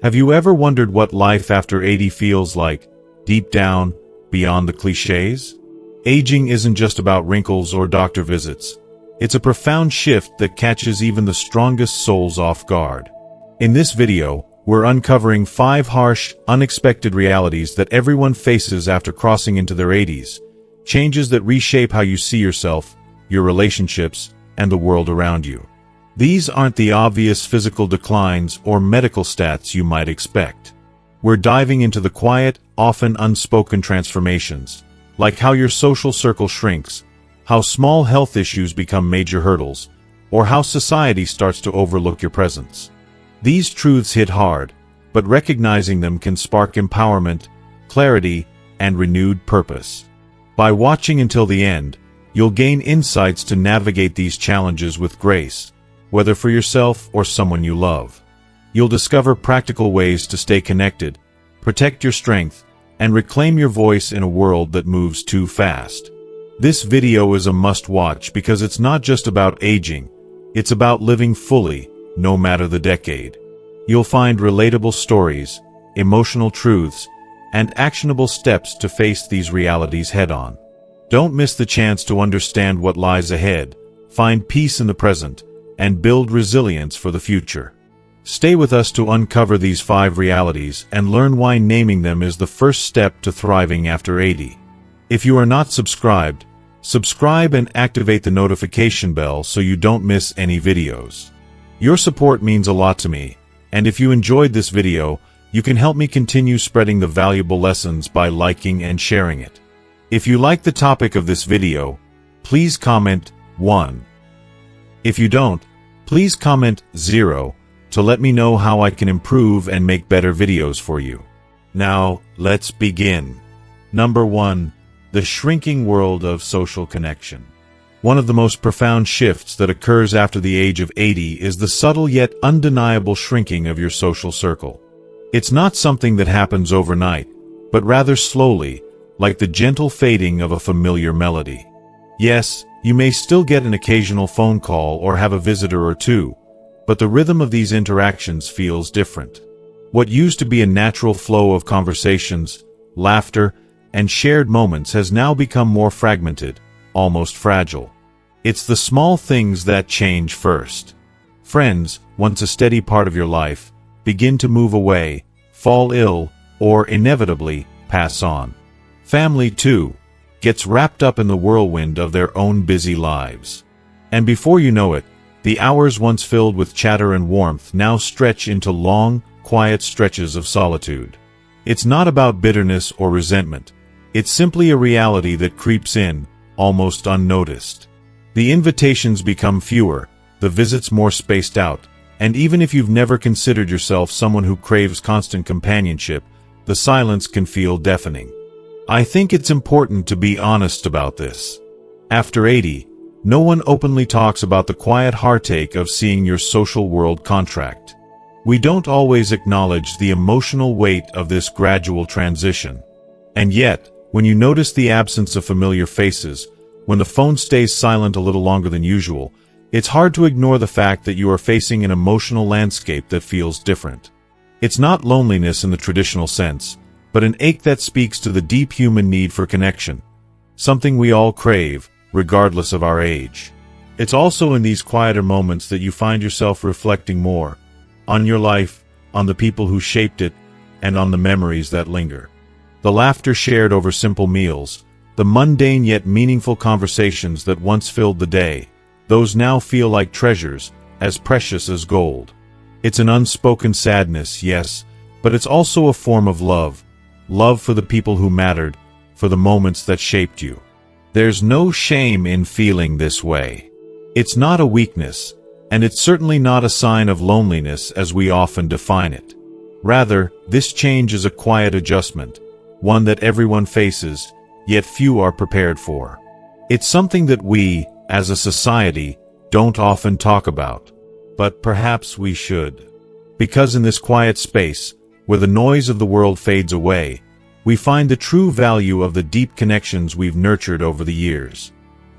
Have you ever wondered what life after 80 feels like, deep down, beyond the cliches? Aging isn't just about wrinkles or doctor visits. It's a profound shift that catches even the strongest souls off guard. In this video, we're uncovering 5 harsh, unexpected realities that everyone faces after crossing into their 80s. Changes that reshape how you see yourself, your relationships, and the world around you. These aren't the obvious physical declines or medical stats you might expect. We're diving into the quiet, often unspoken transformations, like how your social circle shrinks, how small health issues become major hurdles, or how society starts to overlook your presence. These truths hit hard, but recognizing them can spark empowerment, clarity, and renewed purpose. By watching until the end, you'll gain insights to navigate these challenges with grace, whether for yourself or someone you love. You'll discover practical ways to stay connected, protect your strength, and reclaim your voice in a world that moves too fast. This video is a must-watch because it's not just about aging, it's about living fully, no matter the decade. You'll find relatable stories, emotional truths, and actionable steps to face these realities head-on. Don't miss the chance to understand what lies ahead, find peace in the present, and build resilience for the future. Stay with us to uncover these 5 realities and learn why naming them is the first step to thriving after 80. If you are not subscribed, subscribe and activate the notification bell so you don't miss any videos. Your support means a lot to me, and if you enjoyed this video, you can help me continue spreading the valuable lessons by liking and sharing it. If you like the topic of this video, please comment 1. If you don't, please comment 0 to let me know how I can improve and make better videos for you. Now, let's begin. Number 1. The shrinking world of social connection. One of the most profound shifts that occurs after the age of 80 is the subtle yet undeniable shrinking of your social circle. It's not something that happens overnight, but rather slowly, like the gentle fading of a familiar melody. Yes, you may still get an occasional phone call or have a visitor or two, but the rhythm of these interactions feels different. What used to be a natural flow of conversations, laughter, and shared moments has now become more fragmented, almost fragile. It's the small things that change first. Friends, once a steady part of your life, begin to move away, fall ill, or inevitably pass on. Family, too, gets wrapped up in the whirlwind of their own busy lives. And before you know it, the hours once filled with chatter and warmth now stretch into long, quiet stretches of solitude. It's not about bitterness or resentment. It's simply a reality that creeps in, almost unnoticed. The invitations become fewer, the visits more spaced out, and even if you've never considered yourself someone who craves constant companionship, the silence can feel deafening. I think it's important to be honest about this. After 80, no one openly talks about the quiet heartache of seeing your social world contract. We don't always acknowledge the emotional weight of this gradual transition. And yet, when you notice the absence of familiar faces, when the phone stays silent a little longer than usual, it's hard to ignore the fact that you are facing an emotional landscape that feels different. It's not loneliness in the traditional sense, but an ache that speaks to the deep human need for connection, something we all crave, regardless of our age. It's also in these quieter moments that you find yourself reflecting more on your life, on the people who shaped it, and on the memories that linger. The laughter shared over simple meals, the mundane yet meaningful conversations that once filled the day, those now feel like treasures, as precious as gold. It's an unspoken sadness, yes, but it's also a form of love. Love for the people who mattered, for the moments that shaped you. There's no shame in feeling this way. It's not a weakness, and it's certainly not a sign of loneliness as we often define it. Rather, this change is a quiet adjustment, one that everyone faces, yet few are prepared for. It's something that we, as a society, don't often talk about. But perhaps we should. Because in this quiet space, where the noise of the world fades away, we find the true value of the deep connections we've nurtured over the years.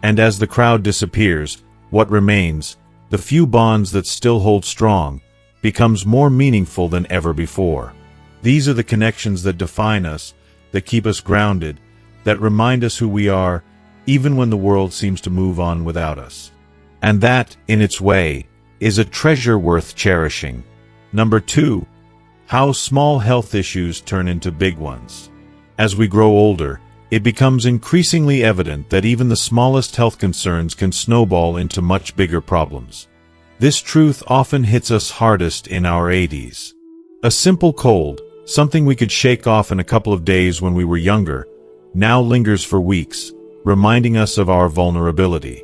And as the crowd disappears, what remains, the few bonds that still hold strong, becomes more meaningful than ever before. These are the connections that define us, that keep us grounded, that remind us who we are, even when the world seems to move on without us. And that, in its way, is a treasure worth cherishing. Number 2. How small health issues turn into big ones. As we grow older, it becomes increasingly evident that even the smallest health concerns can snowball into much bigger problems. This truth often hits us hardest in our 80s. A simple cold, something we could shake off in a couple of days when we were younger, now lingers for weeks, reminding us of our vulnerability.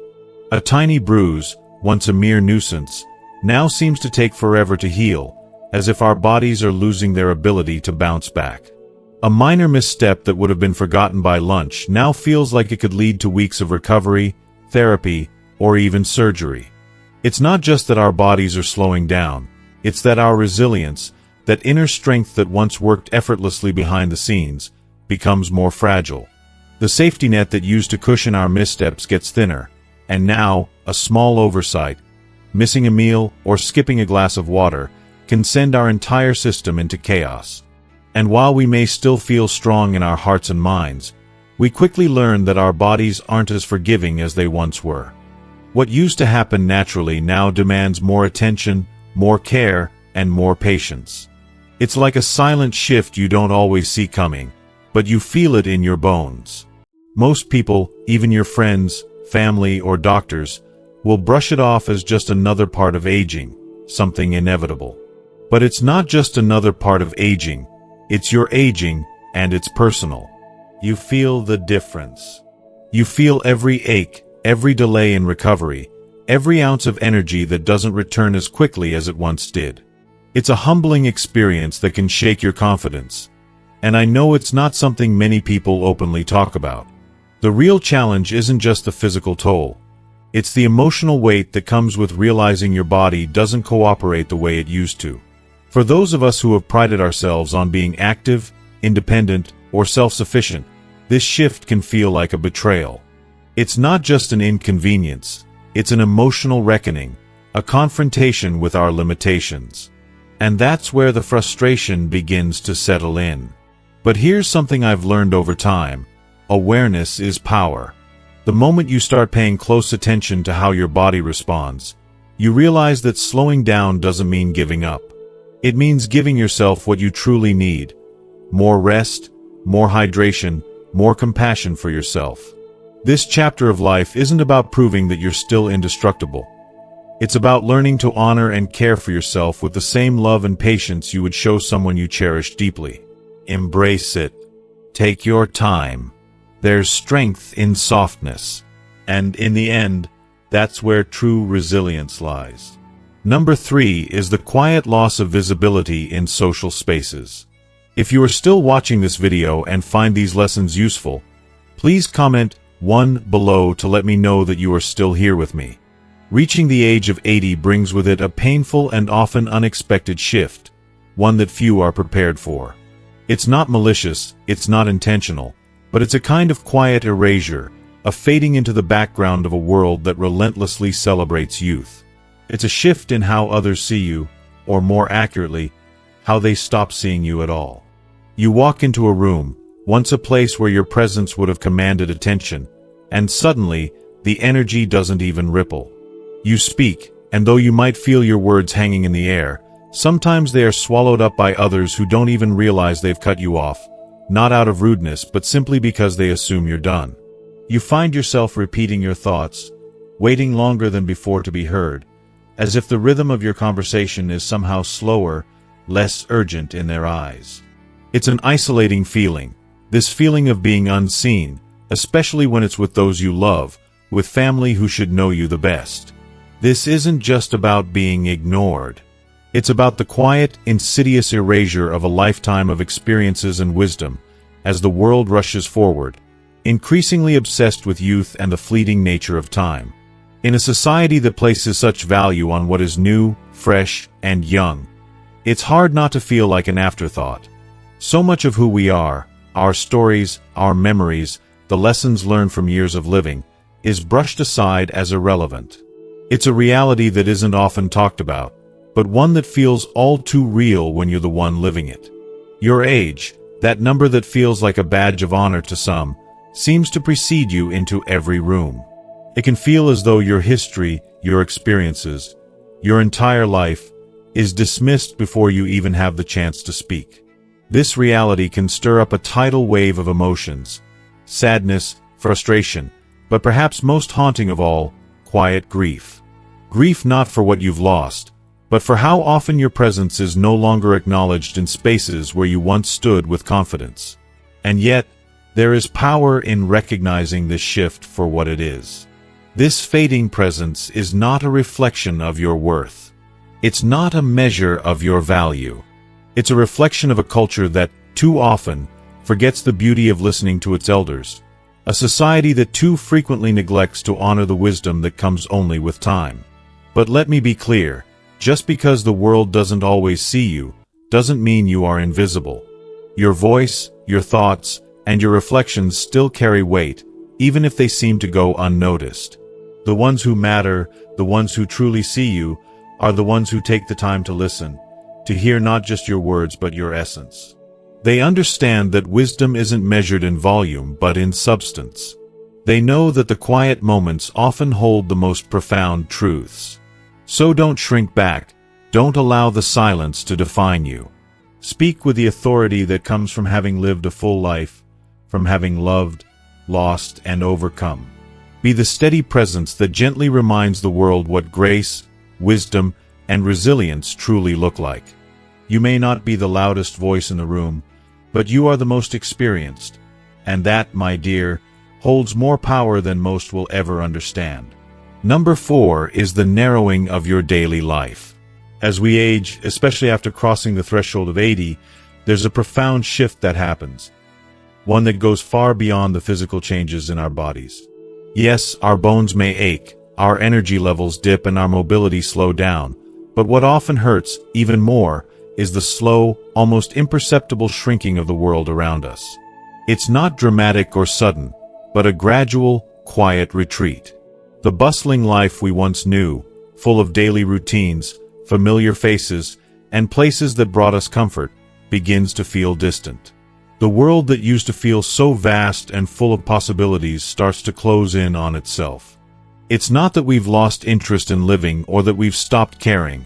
A tiny bruise, once a mere nuisance, now seems to take forever to heal, as if our bodies are losing their ability to bounce back. A minor misstep that would have been forgotten by lunch now feels like it could lead to weeks of recovery, therapy, or even surgery. It's not just that our bodies are slowing down, it's that our resilience, that inner strength that once worked effortlessly behind the scenes, becomes more fragile. The safety net that used to cushion our missteps gets thinner, and now, a small oversight, missing a meal or skipping a glass of water, can send our entire system into chaos. And while we may still feel strong in our hearts and minds, we quickly learn that our bodies aren't as forgiving as they once were. What used to happen naturally now demands more attention, more care, and more patience. It's like a silent shift you don't always see coming, but you feel it in your bones. Most people, even your friends, family, or doctors, will brush it off as just another part of aging, something inevitable. But it's not just another part of aging, it's your aging, and it's personal. You feel the difference. You feel every ache, every delay in recovery, every ounce of energy that doesn't return as quickly as it once did. It's a humbling experience that can shake your confidence. And I know it's not something many people openly talk about. The real challenge isn't just the physical toll. It's the emotional weight that comes with realizing your body doesn't cooperate the way it used to. For those of us who have prided ourselves on being active, independent, or self-sufficient, this shift can feel like a betrayal. It's not just an inconvenience, it's an emotional reckoning, a confrontation with our limitations. And that's where the frustration begins to settle in. But here's something I've learned over time: awareness is power. The moment you start paying close attention to how your body responds, you realize that slowing down doesn't mean giving up. It means giving yourself what you truly need: more rest, more hydration, more compassion for yourself. This chapter of life isn't about proving that you're still indestructible. It's about learning to honor and care for yourself with the same love and patience you would show someone you cherish deeply. Embrace it. Take your time. There's strength in softness. And in the end, that's where true resilience lies. Number 3 is the quiet loss of visibility in social spaces. If you are still watching this video and find these lessons useful, please comment 1 below to let me know that you are still here with me. Reaching the age of 80 brings with it a painful and often unexpected shift, one that few are prepared for. It's not malicious, it's not intentional, but it's a kind of quiet erasure, a fading into the background of a world that relentlessly celebrates youth. It's a shift in how others see you, or more accurately, how they stop seeing you at all. You walk into a room, once a place where your presence would have commanded attention, and suddenly, the energy doesn't even ripple. You speak, and though you might feel your words hanging in the air, sometimes they are swallowed up by others who don't even realize they've cut you off, not out of rudeness but simply because they assume you're done. You find yourself repeating your thoughts, waiting longer than before to be heard, as if the rhythm of your conversation is somehow slower, less urgent in their eyes. It's an isolating feeling, this feeling of being unseen, especially when it's with those you love, with family who should know you the best. This isn't just about being ignored. It's about the quiet, insidious erasure of a lifetime of experiences and wisdom, as the world rushes forward, increasingly obsessed with youth and the fleeting nature of time. In a society that places such value on what is new, fresh, and young, it's hard not to feel like an afterthought. So much of who we are, our stories, our memories, the lessons learned from years of living, is brushed aside as irrelevant. It's a reality that isn't often talked about, but one that feels all too real when you're the one living it. Your age, that number that feels like a badge of honor to some, seems to precede you into every room. It can feel as though your history, your experiences, your entire life, is dismissed before you even have the chance to speak. This reality can stir up a tidal wave of emotions: sadness, frustration, but perhaps most haunting of all, quiet grief. Grief not for what you've lost, but for how often your presence is no longer acknowledged in spaces where you once stood with confidence. And yet, there is power in recognizing this shift for what it is. This fading presence is not a reflection of your worth. It's not a measure of your value. It's a reflection of a culture that, too often, forgets the beauty of listening to its elders, a society that too frequently neglects to honor the wisdom that comes only with time. But let me be clear, just because the world doesn't always see you, doesn't mean you are invisible. Your voice, your thoughts, and your reflections still carry weight, even if they seem to go unnoticed. The ones who matter, the ones who truly see you, are the ones who take the time to listen, to hear not just your words but your essence. They understand that wisdom isn't measured in volume but in substance. They know that the quiet moments often hold the most profound truths. So don't shrink back, don't allow the silence to define you. Speak with the authority that comes from having lived a full life, from having loved, lost, and overcome. Be the steady presence that gently reminds the world what grace, wisdom, and resilience truly look like. You may not be the loudest voice in the room, but you are the most experienced, and that, my dear, holds more power than most will ever understand. Number 4 is the narrowing of your daily life. As we age, especially after crossing the threshold of 80, there's a profound shift that happens, one that goes far beyond the physical changes in our bodies. Yes, our bones may ache, our energy levels dip, and our mobility slow down, but what often hurts, even more, is the slow, almost imperceptible shrinking of the world around us. It's not dramatic or sudden, but a gradual, quiet retreat. The bustling life we once knew, full of daily routines, familiar faces, and places that brought us comfort, begins to feel distant. The world that used to feel so vast and full of possibilities starts to close in on itself. It's not that we've lost interest in living or that we've stopped caring.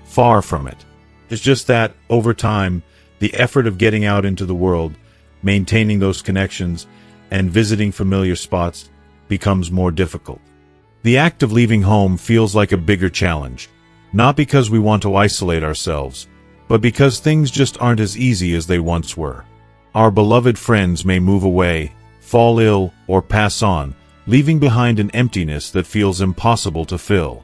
Far from it. It's just that, over time, the effort of getting out into the world, maintaining those connections, and visiting familiar spots becomes more difficult. The act of leaving home feels like a bigger challenge, not because we want to isolate ourselves, but because things just aren't as easy as they once were. Our beloved friends may move away, fall ill, or pass on, leaving behind an emptiness that feels impossible to fill.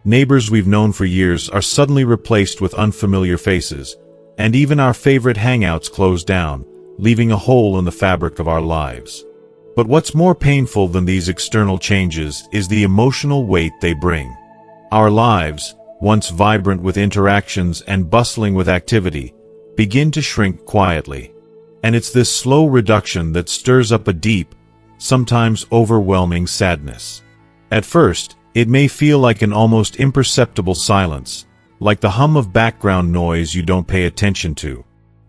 Neighbors we've known for years are suddenly replaced with unfamiliar faces, and even our favorite hangouts close down, leaving a hole in the fabric of our lives. But what's more painful than these external changes is the emotional weight they bring. Our lives, once vibrant with interactions and bustling with activity, begin to shrink quietly. And it's this slow reduction that stirs up a deep, sometimes overwhelming sadness. At first, it may feel like an almost imperceptible silence, like the hum of background noise you don't pay attention to.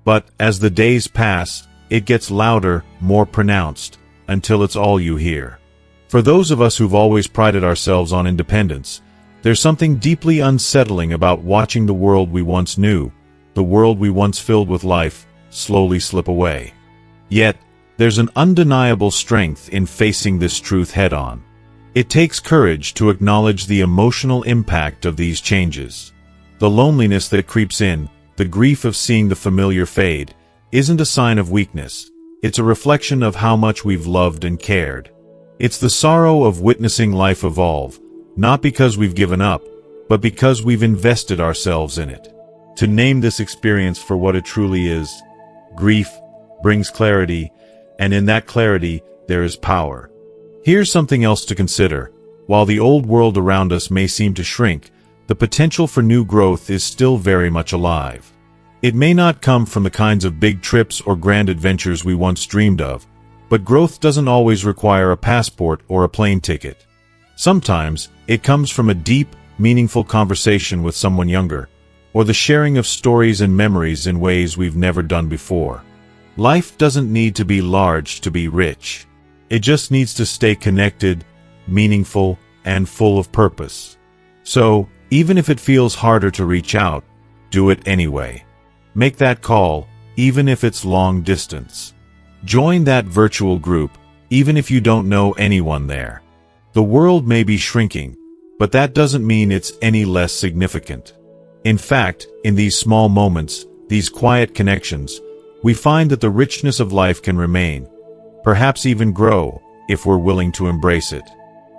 But as the days pass, it gets louder, more pronounced, until it's all you hear. For those of us who've always prided ourselves on independence, there's something deeply unsettling about watching the world we once knew, the world we once filled with life, slowly slip away. Yet, there's an undeniable strength in facing this truth head-on. It takes courage to acknowledge the emotional impact of these changes. The loneliness that creeps in, the grief of seeing the familiar fade, isn't a sign of weakness. It's a reflection of how much we've loved and cared. It's the sorrow of witnessing life evolve, not because we've given up, but because we've invested ourselves in it. To name this experience for what it truly is, grief brings clarity, and in that clarity, there is power. Here's something else to consider. While the old world around us may seem to shrink, the potential for new growth is still very much alive. It may not come from the kinds of big trips or grand adventures we once dreamed of, but growth doesn't always require a passport or a plane ticket. Sometimes, it comes from a deep, meaningful conversation with someone younger, or the sharing of stories and memories in ways we've never done before. Life doesn't need to be large to be rich. It just needs to stay connected, meaningful, and full of purpose. So, even if it feels harder to reach out, do it anyway. Make that call, even if it's long distance. Join that virtual group, even if you don't know anyone there. The world may be shrinking, but that doesn't mean it's any less significant. In fact, in these small moments, these quiet connections, we find that the richness of life can remain, perhaps even grow, if we're willing to embrace it.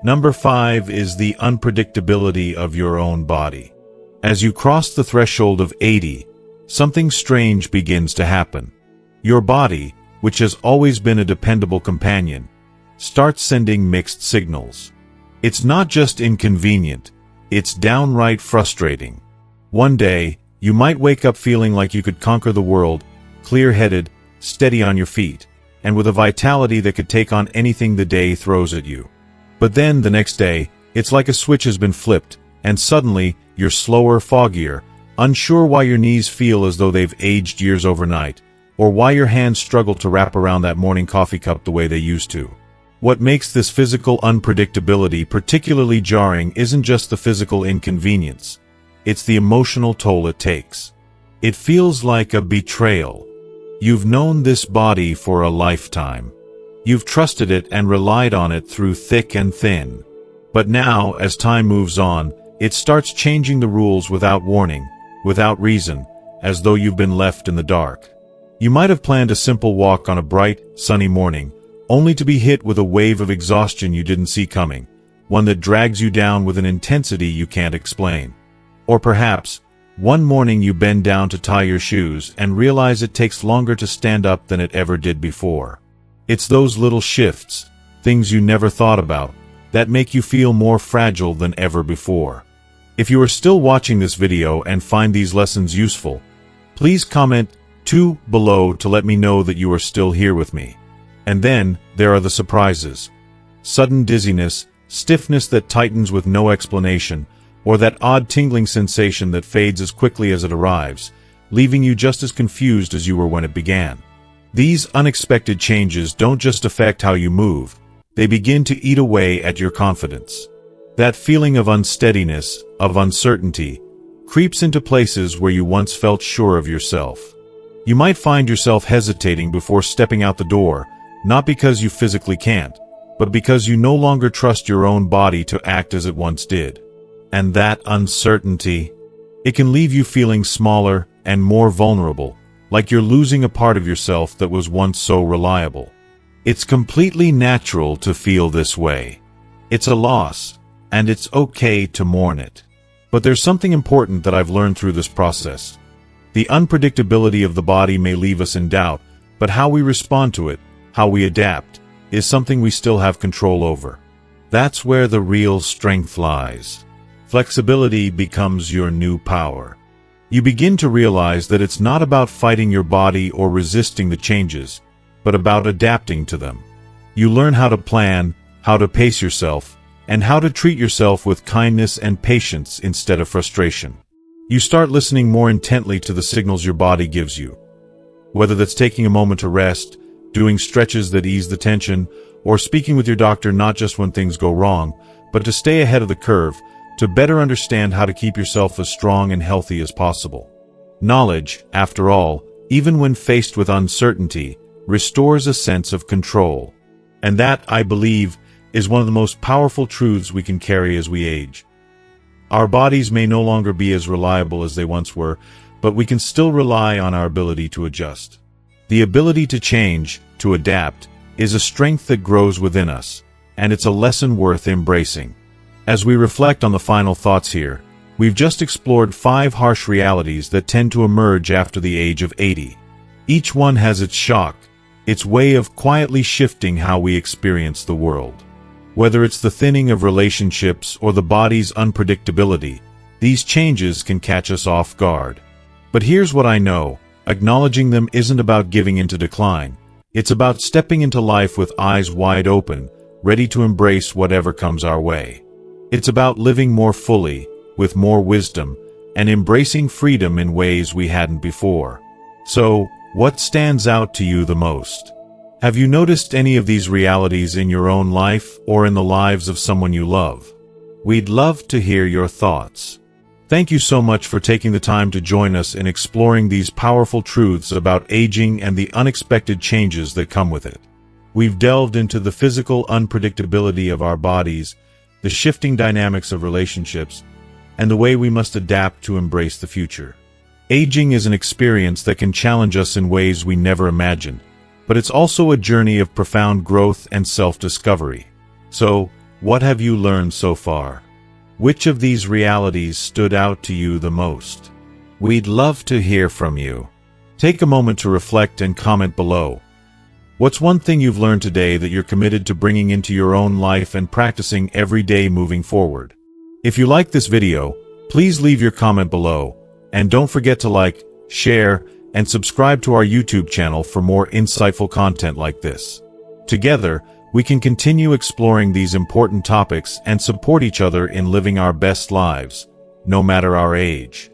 Number 5 is the unpredictability of your own body. As you cross the threshold of 80, something strange begins to happen. Your body, which has always been a dependable companion, starts sending mixed signals. It's not just inconvenient, it's downright frustrating. One day, you might wake up feeling like you could conquer the world, clear-headed, steady on your feet, and with a vitality that could take on anything the day throws at you. But then, the next day, it's like a switch has been flipped, and suddenly, you're slower, foggier, unsure why your knees feel as though they've aged years overnight, or why your hands struggle to wrap around that morning coffee cup the way they used to. What makes this physical unpredictability particularly jarring isn't just the physical inconvenience. It's the emotional toll it takes. It feels like a betrayal. You've known this body for a lifetime. You've trusted it and relied on it through thick and thin. But now, as time moves on, it starts changing the rules without warning, without reason, as though you've been left in the dark. You might have planned a simple walk on a bright, sunny morning, only to be hit with a wave of exhaustion you didn't see coming, one that drags you down with an intensity you can't explain. Or perhaps, one morning you bend down to tie your shoes and realize it takes longer to stand up than it ever did before. It's those little shifts, things you never thought about, that make you feel more fragile than ever before. If you are still watching this video and find these lessons useful, please comment 2 below to let me know that you are still here with me. And then, there are the surprises. Sudden dizziness, stiffness that tightens with no explanation, or that odd tingling sensation that fades as quickly as it arrives, leaving you just as confused as you were when it began. These unexpected changes don't just affect how you move, they begin to eat away at your confidence. That feeling of unsteadiness, of uncertainty, creeps into places where you once felt sure of yourself. You might find yourself hesitating before stepping out the door, not because you physically can't, but because you no longer trust your own body to act as it once did. And that uncertainty, it can leave you feeling smaller and more vulnerable, like you're losing a part of yourself that was once so reliable. It's completely natural to feel this way. It's a loss, and it's okay to mourn it. But there's something important that I've learned through this process. The unpredictability of the body may leave us in doubt, but how we respond to it, how we adapt, is something we still have control over. That's where the real strength lies. Flexibility becomes your new power. You begin to realize that it's not about fighting your body or resisting the changes, but about adapting to them. You learn how to plan, how to pace yourself, and how to treat yourself with kindness and patience instead of frustration. You start listening more intently to the signals your body gives you. Whether that's taking a moment to rest, doing stretches that ease the tension, or speaking with your doctor not just when things go wrong, but to stay ahead of the curve, to better understand how to keep yourself as strong and healthy as possible. Knowledge, after all, even when faced with uncertainty, restores a sense of control. And that, I believe, is one of the most powerful truths we can carry as we age. Our bodies may no longer be as reliable as they once were, but we can still rely on our ability to adjust. The ability to change, to adapt, is a strength that grows within us, and it's a lesson worth embracing. As we reflect on the final thoughts here, we've just explored 5 harsh realities that tend to emerge after the age of 80. Each one has its shock, its way of quietly shifting how we experience the world. Whether it's the thinning of relationships or the body's unpredictability, these changes can catch us off guard. But here's what I know, acknowledging them isn't about giving into decline. It's about stepping into life with eyes wide open, ready to embrace whatever comes our way. It's about living more fully, with more wisdom, and embracing freedom in ways we hadn't before. So, what stands out to you the most? Have you noticed any of these realities in your own life or in the lives of someone you love? We'd love to hear your thoughts. Thank you so much for taking the time to join us in exploring these powerful truths about aging and the unexpected changes that come with it. We've delved into the physical unpredictability of our bodies, the shifting dynamics of relationships, and the way we must adapt to embrace the future. Aging is an experience that can challenge us in ways we never imagined, but it's also a journey of profound growth and self-discovery. So, what have you learned so far? Which of these realities stood out to you the most? We'd love to hear from you. Take a moment to reflect and comment below. What's one thing you've learned today that you're committed to bringing into your own life and practicing every day moving forward? If you like this video, please leave your comment below, and don't forget to like, share, and subscribe to our YouTube channel for more insightful content like this. Together, we can continue exploring these important topics and support each other in living our best lives, no matter our age.